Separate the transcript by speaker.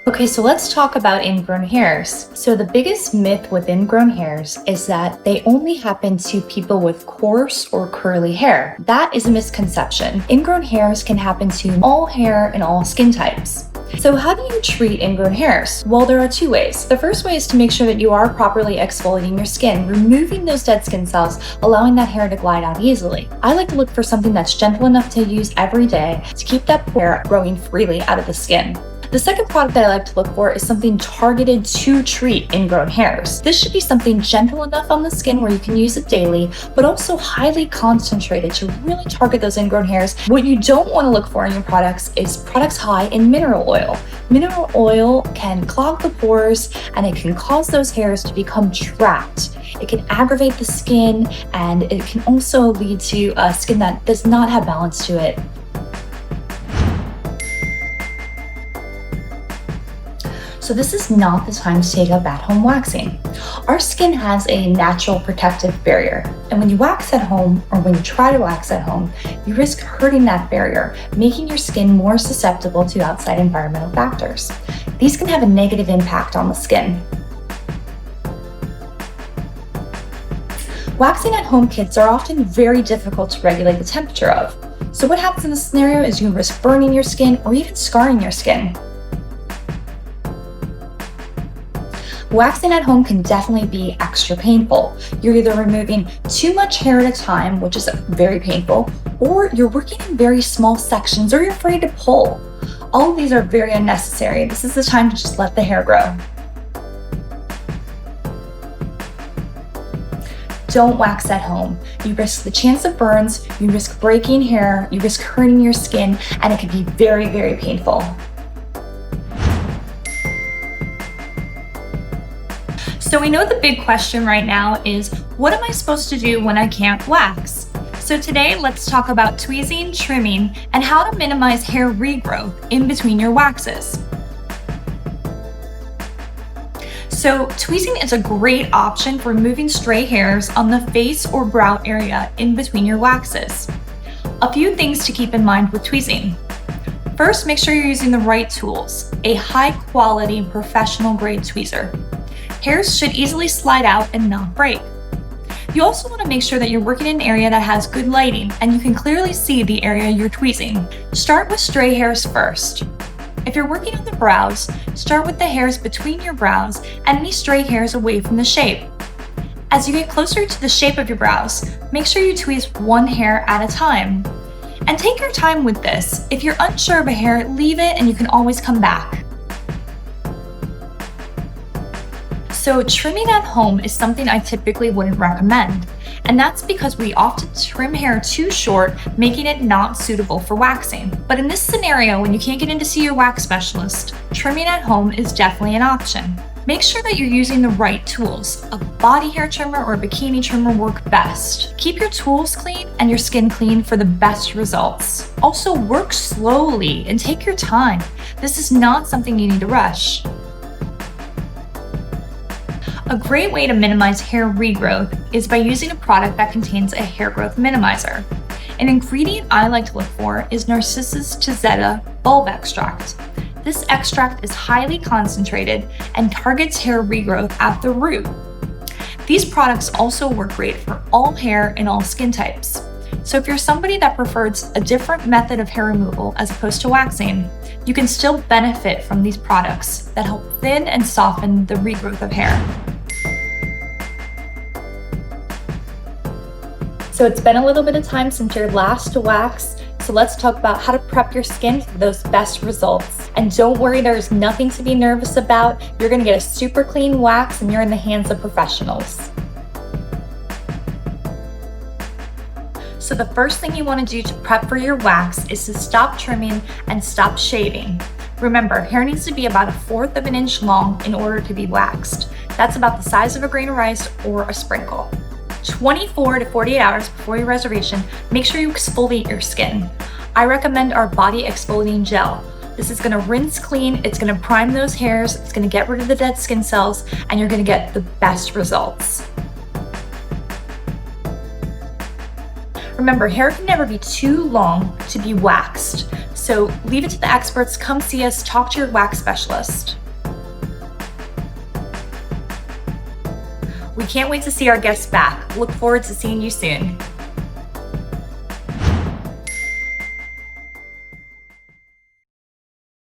Speaker 1: Okay, so let's talk about ingrown hairs. So the biggest myth with ingrown hairs is that they only happen to people with coarse or curly hair. That is a misconception. Ingrown hairs can happen to all hair and all skin types. So how do you treat ingrown hairs? Well, there are two ways. The first way is to make sure that you are properly exfoliating your skin, removing those dead skin cells, allowing that hair to glide out easily. I like to look for something that's gentle enough to use every day to keep that hair growing freely out of the skin. The second product that I like to look for is something targeted to treat ingrown hairs. This should be something gentle enough on the skin where you can use it daily, but also highly concentrated to really target those ingrown hairs. What you don't want to look for in your products is products high in mineral oil. Mineral oil can clog the pores and it can cause those hairs to become trapped. It can aggravate the skin and it can also lead to a skin that does not have balance to it. So this is not the time to take up at-home waxing. Our skin has a natural protective barrier, and when you wax at home or when you try to wax at home, you risk hurting that barrier, making your skin more susceptible to outside environmental factors. These can have a negative impact on the skin. Waxing at home kits are often very difficult to regulate the temperature of. So what happens in this scenario is you risk burning your skin or even scarring your skin. Waxing at home can definitely be extra painful. You're either removing too much hair at a time, which is very painful, or you're working in very small sections or you're afraid to pull. All of these are very unnecessary. This is the time to just let the hair grow. Don't wax at home. You risk the chance of burns, you risk breaking hair, you risk hurting your skin, and it can be very, very painful. So we know the big question right now is, what am I supposed to do when I can't wax? So today, let's talk about tweezing, trimming, and how to minimize hair regrowth in between your waxes. So tweezing is a great option for removing stray hairs on the face or brow area in between your waxes. A few things to keep in mind with tweezing. First, make sure you're using the right tools, a high-quality professional grade tweezer. Hairs should easily slide out and not break. You also want to make sure that you're working in an area that has good lighting and you can clearly see the area you're tweezing. Start with stray hairs first. If you're working on the brows, start with the hairs between your brows and any stray hairs away from the shape. As you get closer to the shape of your brows, make sure you tweeze one hair at a time. And take your time with this. If you're unsure of a hair, leave it and you can always come back. So trimming at home is something I typically wouldn't recommend, and that's because we often trim hair too short, making it not suitable for waxing. But in this scenario, when you can't get in to see your wax specialist, trimming at home is definitely an option. Make sure that you're using the right tools. A body hair trimmer or a bikini trimmer work best. Keep your tools clean and your skin clean for the best results. Also, work slowly and take your time. This is not something you need to rush. A great way to minimize hair regrowth is by using a product that contains a hair growth minimizer. An ingredient I like to look for is Narcissus Tizeta bulb extract. This extract is highly concentrated and targets hair regrowth at the root. These products also work great for all hair and all skin types. So if you're somebody that prefers a different method of hair removal as opposed to waxing, you can still benefit from these products that help thin and soften the regrowth of hair. So it's been a little bit of time since your last wax, so let's talk about how to prep your skin for those best results. And don't worry, there's nothing to be nervous about. You're gonna get a super clean wax and you're in the hands of professionals. So the first thing you wanna do to prep for your wax is to stop trimming and stop shaving. Remember, hair needs to be about 1/4 of an inch long in order to be waxed. That's about the size of a grain of rice or a sprinkle. 24 to 48 hours before your reservation, make sure you exfoliate your skin. I recommend our body exfoliating gel. This is gonna rinse clean, it's gonna prime those hairs, it's gonna get rid of the dead skin cells, and you're gonna get the best results. Remember, hair can never be too long to be waxed. So leave it to the experts. Come see us, talk to your wax specialist. We can't wait to see our guests back. Look forward to seeing you soon.